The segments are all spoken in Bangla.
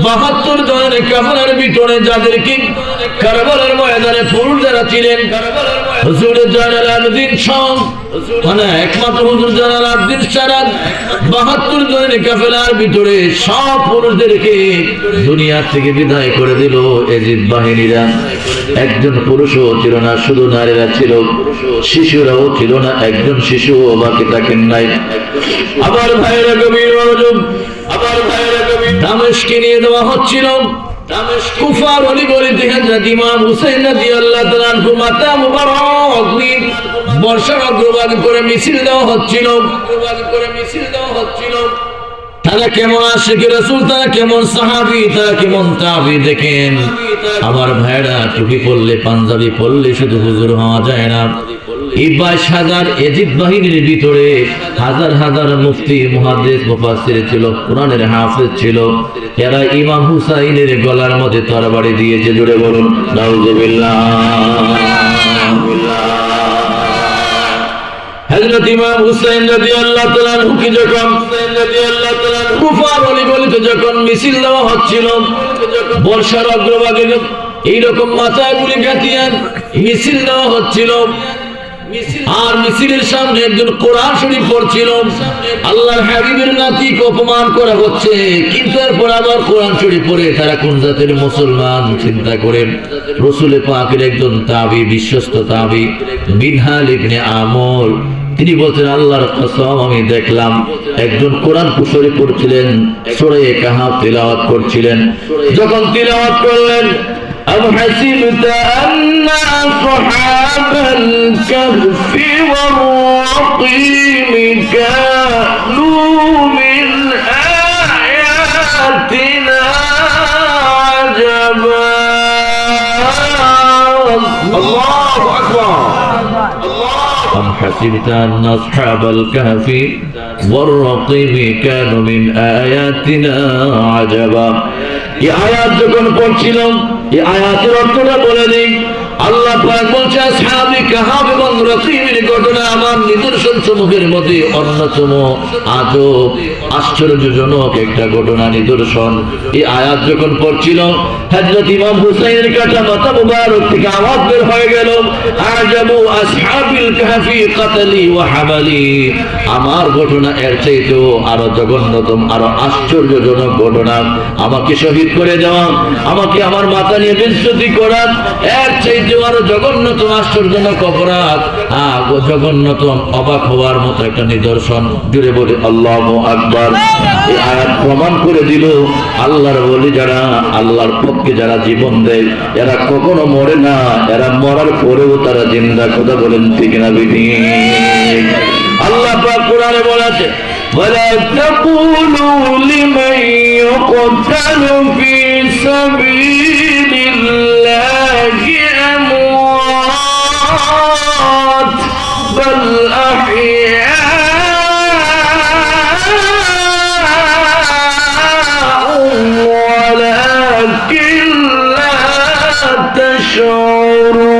72 জনের কাফেলার ভিতরে যাদেরকে কারবালার ময়দানে পুরুষ যারা ছিলেন হুজুর জালাল আবদিন সব মানে একমাত্র হুজুর জালাল আবদিন ছাড়া 72 জনের কাফেলার ভিতরে সব পুরুষদেরকে দুনিয়া থেকে বিদায় করে দিল এজিদ বাহিনীরা। একজন পুরুষও ছিল না, শুধু নারীরা ছিল, শিশুরাও ছিল না, একজন শিশুও বাকি থাকেন নাই। আবার ভাইরা গভীর মনোযোগ, আবার ভাইরা গভীর দামেস্কে নিয়ে দেওয়া হচ্ছিল। কুফার অলিগলি থেকে হযরত ইমাম হুসাইন রাদিয়াল্লাহু তাআলা আনহু মাথা মুবারক নিয়ে বর্ষার অগ্রভাগে করে মিছিল দেওয়া হচ্ছিল। তারা কেমন আশিক রাসূল, তারা কেমন সাহাবী, তারা কেমন তাবী দেখেন। আমার ভাইরা টুপি পরলে পাঞ্জাবি পরলে শুধু হুজুর হওয়া যায় না। এই 22,000 এজিদ বাহিনীর ভিতরে হাজার হাজার মুফতি মুহাদ্দিস মুফাসসির ছিল, কোরআনের হাফেজ ছিল। এরা ইমাম হুসাইনের গলার মধ্যে তরবারি দিয়েছে। জোরে বলুন নাউযুবিল্লাহ। হযরত ইমাম হুসাইন রাদিয়াল্লাহু তাআলা আনহু কি যখন কুফার অলিগলিতে যখন মিছিল দেওয়া হচ্ছিল, বর্ষার অগ্রভাগে এইরকম মাথায় গুলি গাঁথিয়ে মিছিল দেওয়া হচ্ছিল, আর মিছিলের সামনে একজন কোরআন শরীফ পড়ছিল। আল্লাহর হাবিবের নাতিকে অপমান করা হচ্ছে, কিন্তু এরপর আবার কোরআন শরীফ পড়ে তারা কোন জাতের মুসলমান চিন্তা করেন। রাসূল পাকের একজন তাবী, বিশ্বস্ত তাবী মিনহাল ইবনে আমর, তিনি বলছেন আল্লাহর কসম আমি দেখলাম একজন কোরআন শরীফ পড়ছিলেন, সূরা কাহফ তিলাওয়াত করছিলেন। যখন তিলাওয়াত করলেন أم حسبت أن أصحاب الكهف والرقيم كانوا من آياتنا عجبا الله أكبر أم حسبت أن أصحاب الكهف والرقيم كانوا من آياتنا عجبا। এই আয়াত যখন পড়ছিলাম, এই আয়াতের অর্থটা বলে দিই। আল্লাহ পাক বলছে আসহাবে কাহফ এবং রকিমের ঘটনা আমার নিদর্শন সমূহের মধ্যে অন্যতম আজব আশ্চর্যজনক একটা ঘটনা, নিদর্শন। এই আয়াত যখন পড়ছিল, হযরত ইমাম হুসাইনের কাটা মাথা মুবারক থেকে আওয়াজ বের হয়ে গেল, আজাবু আসহাবিল কাহফি কাতলি ওয়া হামালি। আমার ঘটনা এর চাইতেও আরো জঘন্যতম, আরো আশ্চর্যজনক ঘটনা। আমাকে শহীদ করে দেওয়া, আমাকে আমার মাথা নিয়ে বেইজ্জতি করা, এর চাইতে আরো জঘন্যতম আশ্চর্যজনক অপরাধ, জঘন্যতম অবাক হওয়ার মতো একটা নিদর্শন। জুড়ে বলে আল্লাহু আকবার। এই আয়াত প্রমাণ করে দিল আল্লাহর ওলি যারা, আল্লাহর পক্ষে যারা জীবন দেয়, এরা কখনো মরে না, এরা মরার পরেও তারা জিন্দা। কথা বলেন ঠিক না বিধি? আল্লাহ পাক কোরআনে বলেছে ولا تقولوا لمن يقتل في سبيل الله أموات بل أحياء ولكن لا تشعرون।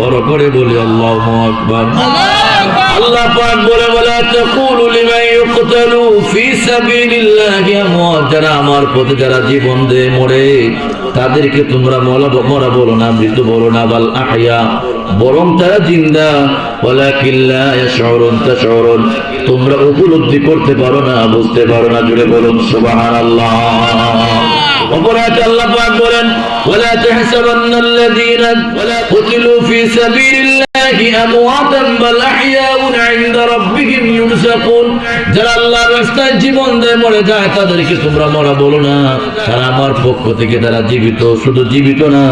বড় করে বলি আল্লাহু আকবার। আল্লাহ পাক বলে ওয়ালা তাকুলু লিমান ইউকতালু ফি সাবিলিল্লাহি আমওয়াত, যারা আমার পথে যারা জীবন দেয় মরে, তাদেরকে তোমরা মরা বলো না, মৃত বলো না, বাল আহইয়া, বরং তারা জিন্দা। ওয়ালাকিন লা ইয়াশউরুন, তাশউরুন, তোমরা উপলব্ধি করতে পারো না, বুঝতে পারো না। জুড়ে বলুন সুবহানাল্লাহ। অপরাধ আল্লাহ পাক বলেন ওয়ালা তাহসাবান্নাল্লাযীনা কুতিলু ফি সাবিলিল্লাহি আমওয়াতান বাল আহইয়াউন ইনদা রাব্বিহিম ইউরযাকুন। যারা আল্লাহর রাস্তায় জীবন দেয় মরে যায়, তাদেরকে তোমরা মরা বলো না, তারা আমার পক্ষ থেকে তারা জীবিত। শুধু জীবিত না,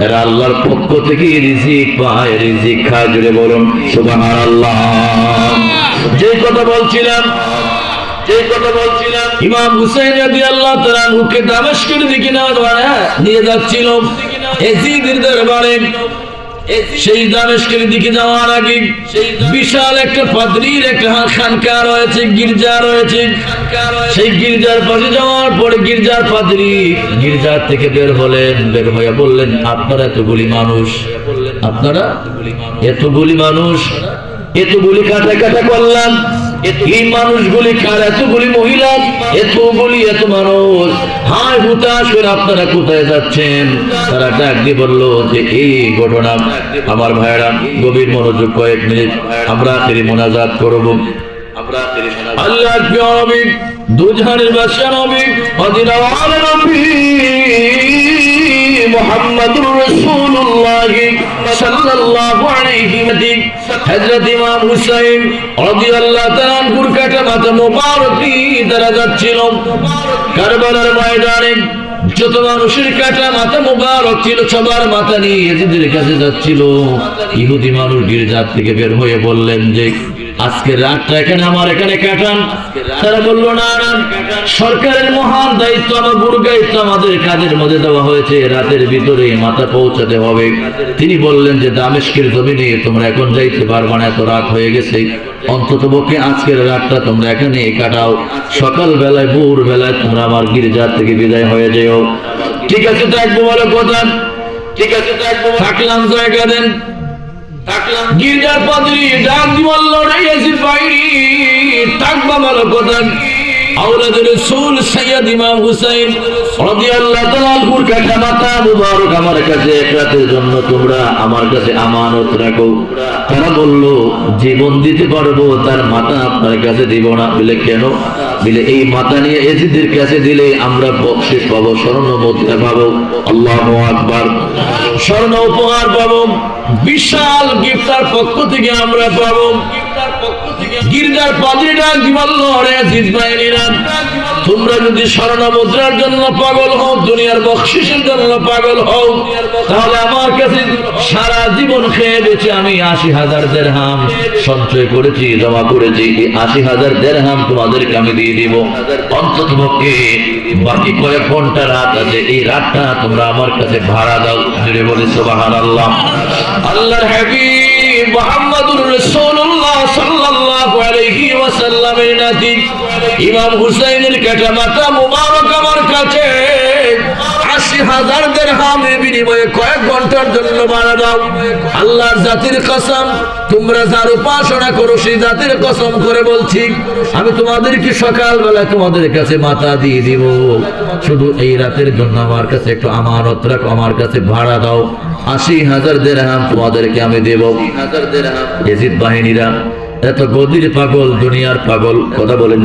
এরা আল্লাহর পক্ষ থেকে রিজিক পায়, রিজিক খায়। জুড়ে বলুন সুবহানাল্লাহ। যে কথা বলছিলাম ইমাম হুসাইন রাদিয়াল্লাহু তাআলা আনহুকে দামেস্কের দিকে নিয়ে যাচ্ছিল এজিদের দরবারে। সেই দামেস্কের দিকে যাওয়ার আগে বিশাল একটা পাদ্রীর একটা খানকা রয়েছে, গির্জা রয়েছে। সেই গির্জার পাশে যাওয়ার পরে গির্জার পাদ্রী গির্জার থেকে বের হলেন, বের হয়ে বললেন আপনারা এতগুলি মানুষ, আপনারা এতগুলি মানুষ, এতগুলি কাটা কাটা করলাম, এই মানুষগুলি কার? এতগুলি মহিলা, এত মানুষ, হায় হুতাশ করে আপনারা কোথায় যাচ্ছেন? তারা ডাক দিয়ে বললো যে এই ঘটনা। আমার ভাইরা গভীর মনোযোগ, কয়েক মিনিট আমরা আখেরি মোনাজাত করব। আল্লাহ নবী, দুজাহানের বাদশা নবী, মদিনাওয়ালা নবী মুহাম্মদুর রাসূলুল্লাহ সাল্লাল্লাহু আলাইহি ওয়াসাল্লাম হযরত ইমাম হুসাইন রাদিয়াল্লাহু তাআলা আনহুর কাটা মাথা মোবারক দ্বারা যাচ্ছিল কারবালার ময়দানে। যত মানুষের কাটা মাথা মোবারক ছিল সবার মাথা নিয়ে ইয়াজিদের কাছে যাচ্ছিল। ইহুদি মানুষ গির্জার থেকে বের হয়ে বললেন যে আজকের রাতটা এখানে আমার এখানে কাটান। তারা বলল না না, সরকারের মহান দায়িত্ব, আমার গুরু দায়িত্ব আমাদের কাজের মধ্যে দেওয়া হয়েছে, রাতের ভিতরে মাথা পৌঁছাতে হবে। তিনি বললেন যে দামেস্কের জমিনে তোমরা এখন যাইতে পারবে না, এত রাত হয়ে গেছে, অন্তত পক্ষে আজকের রাতটা তোমরা এখানে কাটাও, সকাল বেলায় ভোর বেলায় তোমরা আমার গির্জার থেকে বিদায় হয়ে যেও। ঠিক আছে থাকবো বলে কথা, ঠিক আছে থাকবো, থাকলাম জায়গা দেন। গির্জার পাদ্রী ডাক দিয়ে বলল রে ইয়াজিদ ভাইরি থাকবা বলে কথা। আওলাদ রাসূল সৈয়দ ইমাম হুসাইন রাদিয়াল্লাহু তাআলা আনহুর কাটা মাথা মুবারক আমার কাছে এক রাতের জন্য তোমরা আমার কাছে আমানত রাখো। তারা বলল জীবন দিতে পারবো, তার মাথা আপনার কাছে দিব না। বলে কেন? বলে এই মাথা নিয়ে ইয়াজিদের কাছে দিলে আমরা বকশিশ পাবো, স্বর্ণ মুদ্রা পাবো। আল্লাহু আকবার, স্বর্ণ উপহার পাবো, বিশাল গিফটার পক্ষ থেকে আমরা পাবো। গির্জার পাদ্রীরা কি বলল রে ইয়াজিদ ভাইরা, তোমরা যদি স্বর্ণ মুদ্রার জন্য পাগল হও, দুনিয়ার বকশিশের জন্য পাগল হও, তাহলে আমার কাছে সারা জীবন খেয়ে বেঁচে আমি ৮০,০০০ দিরহাম সঞ্চয় করেছি, জমা করেছি, এই ৮০,০০০ দিরহাম তোমাদেরকে আমি দিয়ে দিব। অন্তত পক্ষে বাকি কয়েক ঘন্টা রাত আছে, এই রাতটা তোমরা আমার কাছে ভাড়া দাও। জুড়ে বলি সুবহানাল্লাহ। আল্লাহর হাবিব মুহাম্মদুর রাসূলুল্লাহ সাল্লাল্লাহু আলাইহি ওয়াসাল্লামের নাতি ইমাম হুসাইনের কাটা মাথা মুবারক আমার কাছে ৮০,০০০ দিরহামের বিনিময়ে কয়েক ঘন্টার জন্য ভাড়া দাও। আল্লাহর জাতির কসম, তোমরা যার উপাসনা করো সেই জাতির কসম করে বলছি, আমি তোমাদেরকে সকালবেলা তোমাদের কাছে মাথা দিয়ে দিব। শুধু এই রাতের জন্য আমার কাছে একটু আমানত রাখো, আমার কাছে ভাড়া দাও। ৮০,০০০ দিরহাম তোমাদেরকে আমি দেব। ইয়াজিদ বাহিনীরা এত গদির পাগল, দুনিয়ার পাগল, কথা বলেন।